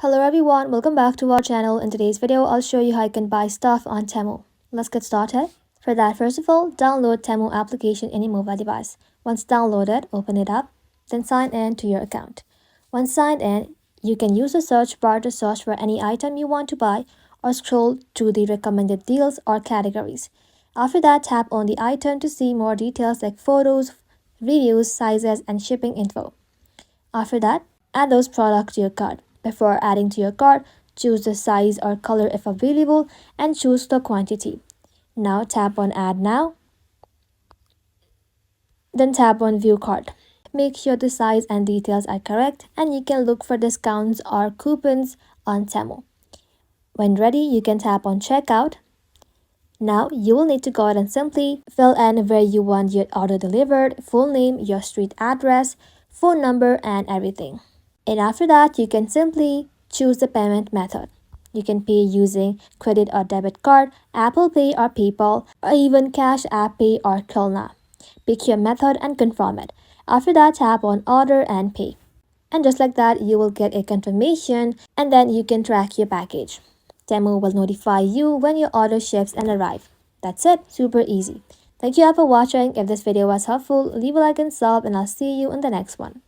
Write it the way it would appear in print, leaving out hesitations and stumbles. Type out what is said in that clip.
Hello everyone, welcome back to our channel. In today's video, I'll show you how you can buy stuff on Temu. Let's get started. For that, first of all, download Temu application in your mobile device. Once downloaded, open it up, then sign in to your account. Once signed in, you can use the search bar to search for any item you want to buy or scroll to the recommended deals or categories. After that, tap on the item to see more details like photos, reviews, sizes, and shipping info. After that, add those products to your cart. Before adding to your cart, choose the size or color if available and choose the quantity. Now tap on Add Now. Then tap on View Cart. Make sure the size and details are correct and you can look for discounts or coupons on Temu. When ready, you can tap on Checkout. Now you will need to go ahead and simply fill in where you want your order delivered, full name, your street address, phone number, and everything. And after that, you can simply choose the payment method. You can pay using credit or debit card, Apple Pay or PayPal, or even Cash App Pay or Klarna. Pick your method and confirm it. After that, tap on Order and Pay. And just like that, you will get a confirmation and then you can track your package. Temu will notify you when your order ships and arrive. That's it, super easy. Thank you all for watching. If this video was helpful, leave a like and sub and I'll see you in the next one.